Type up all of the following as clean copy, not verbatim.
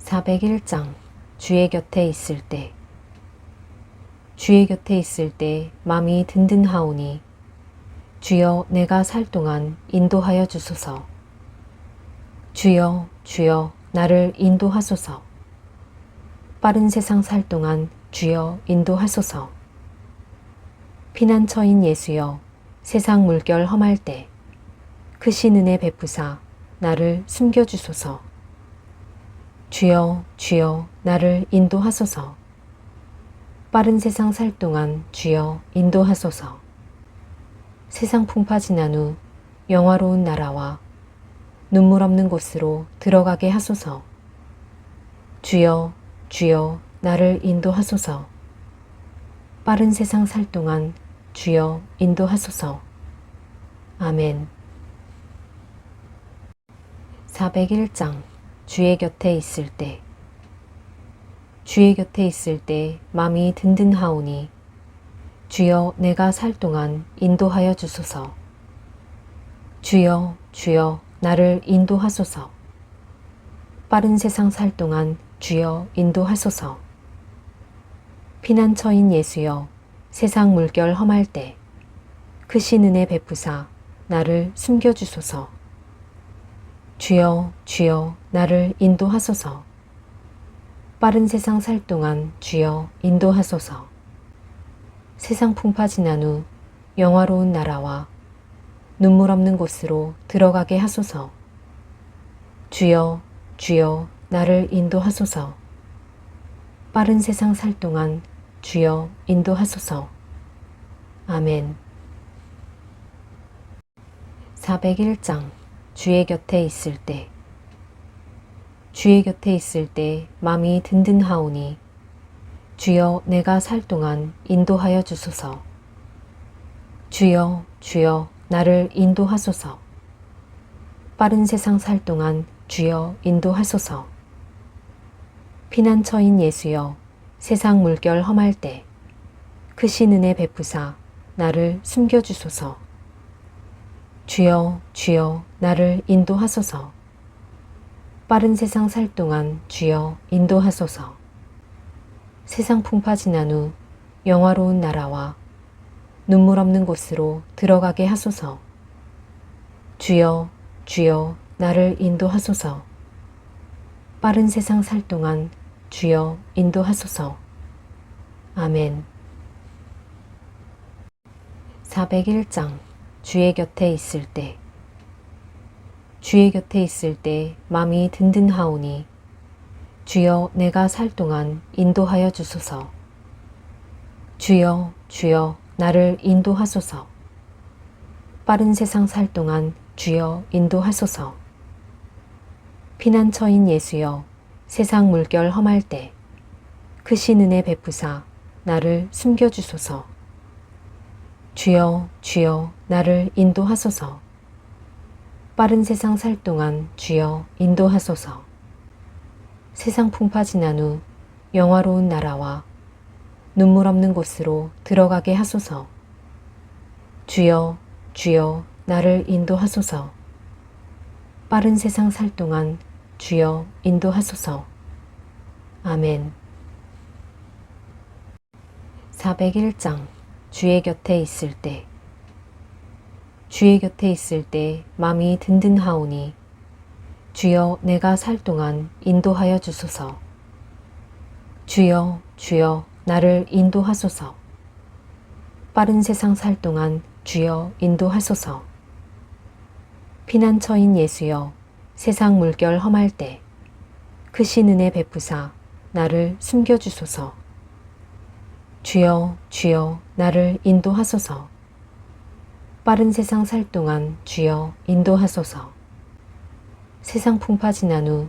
401장 주의 곁에 있을 때. 주의 곁에 있을 때 마음이 든든하오니 주여 내가 살 동안 인도하여 주소서. 주여 주여 나를 인도하소서. 빠른 세상 살 동안 주여 인도하소서. 피난처인 예수여 세상 물결 험할 때 크신 은혜 베푸사 나를 숨겨주소서. 주여 주여 나를 인도하소서. 빠른 세상 살 동안 주여 인도하소서. 세상 풍파 지난 후 영화로운 나라와 눈물 없는 곳으로 들어가게 하소서. 주여 주여 나를 인도하소서. 빠른 세상 살 동안 주여 인도하소서. 아멘. 401장 주의 곁에 있을 때. 주의 곁에 있을 때 마음이 든든하오니 주여 내가 살 동안 인도하여 주소서. 주여 주여 나를 인도하소서. 빠른 세상 살 동안 주여 인도하소서. 피난처인 예수여 세상 물결 험할 때 크신 은혜 베푸사 나를 숨겨주소서. 주여 주여 나를 인도하소서. 빠른 세상 살 동안 주여 인도하소서. 세상 풍파 지난 후 영화로운 나라와 눈물 없는 곳으로 들어가게 하소서. 주여 주여 나를 인도하소서. 빠른 세상 살 동안 주여 인도하소서. 아멘. 401장 주의 곁에 있을 때. 주의 곁에 있을 때 마음이 든든하오니 주여 내가 살 동안 인도하여 주소서. 주여 주여 나를 인도하소서. 빠른 세상 살 동안 주여 인도하소서. 피난처인 예수여 세상 물결 험할 때 크신 은혜 베푸사 나를 숨겨주소서. 주여 주여 나를 인도하소서. 빠른 세상 살 동안 주여 인도하소서. 세상 풍파 지난 후 영화로운 나라와 눈물 없는 곳으로 들어가게 하소서. 주여 주여 나를 인도하소서. 빠른 세상 살 동안 주여 인도하소서. 아멘. 401장 주의 곁에 있을 때. 주의 곁에 있을 때 마음이 든든하오니 주여 내가 살 동안 인도하여 주소서. 주여 주여 나를 인도하소서. 빠른 세상 살 동안 주여 인도하소서. 피난처인 예수여 세상 물결 험할 때 크신 은혜 베푸사 나를 숨겨주소서. 주여 주여 나를 인도하소서. 빠른 세상 살 동안 주여 인도하소서. 세상 풍파 지난 후 영화로운 나라와 눈물 없는 곳으로 들어가게 하소서. 주여 주여 나를 인도하소서. 빠른 세상 살 동안 주여 인도하소서. 아멘. 401장 주의 곁에 있을 때. 주의 곁에 있을 때 마음이 든든하오니 주여 내가 살 동안 인도하여 주소서. 주여 주여 나를 인도하소서. 빠른 세상 살 동안 주여 인도하소서. 피난처인 예수여 세상 물결 험할 때 크신 은혜 베푸사 나를 숨겨주소서. 주여 주여 나를 인도하소서. 빠른 세상 살 동안 주여 인도하소서. 세상 풍파 지난 후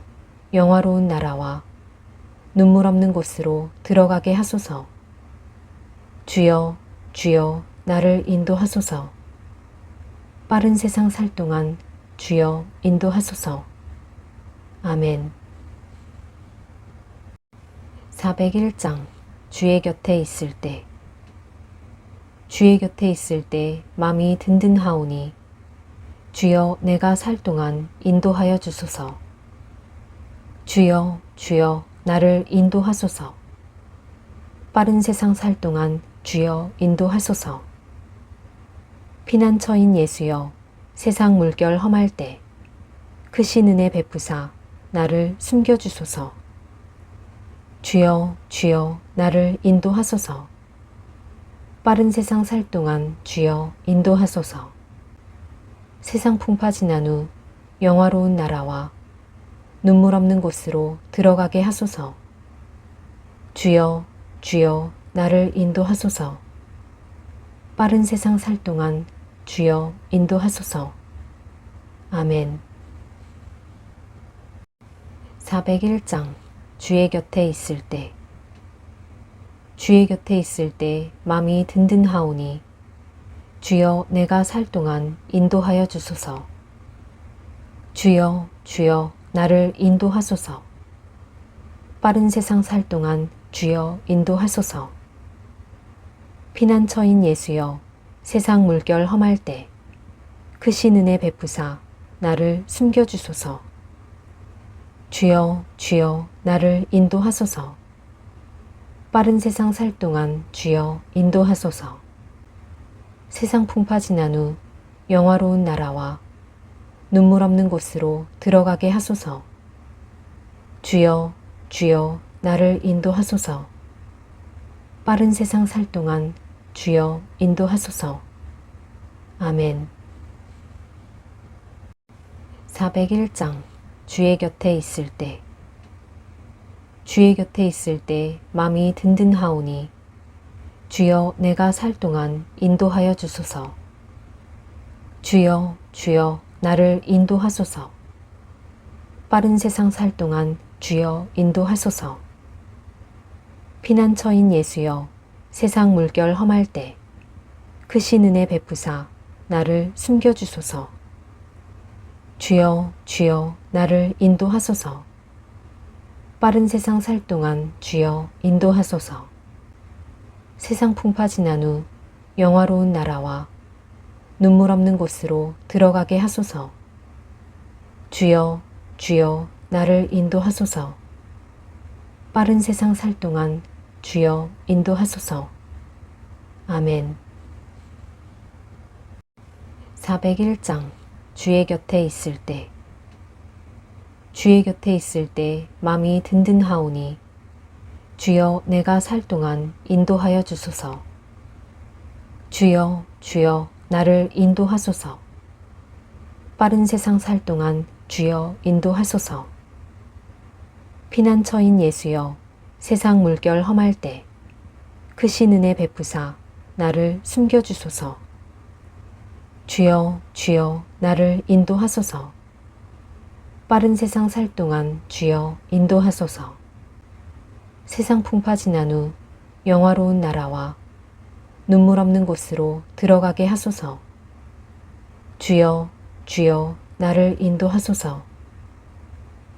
영화로운 나라와 눈물 없는 곳으로 들어가게 하소서. 주여 주여 나를 인도하소서. 빠른 세상 살 동안 주여 인도하소서. 아멘. 401장 주의 곁에 있을 때. 주의 곁에 있을 때 마음이 든든하오니 주여 내가 살 동안 인도하여 주소서. 주여, 주여, 나를 인도하소서. 빠른 세상 살 동안 주여 인도하소서. 피난처인 예수여, 세상 물결 험할 때 크신 은혜 베푸사 나를 숨겨주소서. 주여, 주여, 나를 인도하소서. 빠른 세상 살 동안 주여 인도하소서. 세상 풍파 지난 후 영화로운 나라와 눈물 없는 곳으로 들어가게 하소서. 주여, 주여, 나를 인도하소서. 빠른 세상 살 동안 주여 인도하소서. 아멘. 401장 주의 곁에 있을 때. 주의 곁에 있을 때 마음이 든든하오니 주여 내가 살 동안 인도하여 주소서. 주여, 주여, 나를 인도하소서. 빠른 세상 살 동안 주여 인도하소서. 피난처인 예수여, 세상 물결 험할 때 크신 은혜 베푸사 나를 숨겨주소서. 주여, 주여, 나를 인도하소서. 빠른 세상 살 동안 주여 인도하소서. 세상 풍파 지난 후 영화로운 나라와 눈물 없는 곳으로 들어가게 하소서. 주여, 주여, 나를 인도하소서. 빠른 세상 살 동안 주여 인도하소서. 아멘. 401장 주의 곁에 있을 때. 주의 곁에 있을 때 마음이 든든하오니 주여 내가 살 동안 인도하여 주소서. 주여, 주여, 나를 인도하소서. 빠른 세상 살 동안 주여 인도하소서. 피난처인 예수여, 세상 물결 험할 때 크신 은혜 베푸사 나를 숨겨주소서. 주여, 주여, 나를 인도하소서. 빠른 세상 살 동안 주여 인도하소서. 세상 풍파 지난 후 영화로운 나라와 눈물 없는 곳으로 들어가게 하소서. 주여, 주여, 나를 인도하소서. 빠른 세상 살 동안 주여 인도하소서. 아멘. 401장 주의 곁에 있을 때. 주의 곁에 있을 때 마음이 든든하오니 주여 내가 살 동안 인도하여 주소서. 주여, 주여, 나를 인도하소서. 빠른 세상 살 동안 주여 인도하소서. 피난처인 예수여, 세상 물결 험할 때 크신 은혜 베푸사 나를 숨겨주소서. 주여, 주여, 나를 인도하소서. 빠른 세상 살 동안 주여 인도하소서. 세상 풍파 지난 후 영화로운 나라와 눈물 없는 곳으로 들어가게 하소서. 주여, 주여, 나를 인도하소서.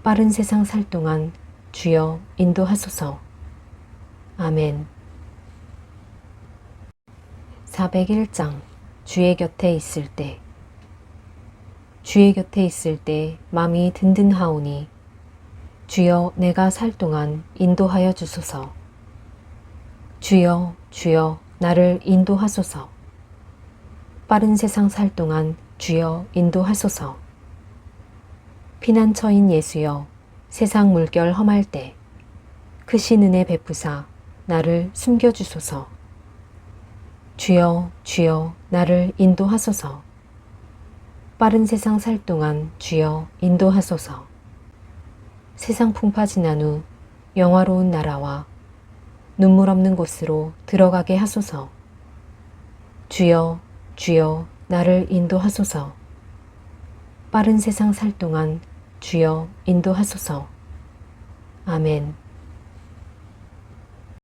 빠른 세상 살 동안 주여 인도하소서. 아멘. 401장 주의 곁에 있을 때. 주의 곁에 있을 때 마음이 든든하오니 주여 내가 살 동안 인도하여 주소서. 주여, 주여, 나를 인도하소서. 빠른 세상 살 동안 주여 인도하소서. 세상 풍파 지난 후 영화로운 나라와 눈물 없는 곳으로 들어가게 하소서. 주여, 주여, 나를 인도하소서. 빠른 세상 살 동안 주여 인도하소서. 아멘. 401장 주의 곁에 있을 때. 주의 곁에 있을 때 마음이 든든하오니 주여 내가 살 동안 인도하여 주소서. 주여, 주여, 나를 인도하소서. 빠른 세상 살 동안 주여 인도하소서. 피난처인 예수여, 세상 물결 험할 때 크신 은혜 베푸사 나를 숨겨주소서. 주여, 주여, 나를 인도하소서. 빠른 세상 살 동안 주여 인도하소서. 세상 풍파 지난 후 영화로운 나라와 눈물 없는 곳으로 들어가게 하소서. 주여, 주여, 나를 인도하소서. 빠른 세상 살 동안 주여 인도하소서. 아멘.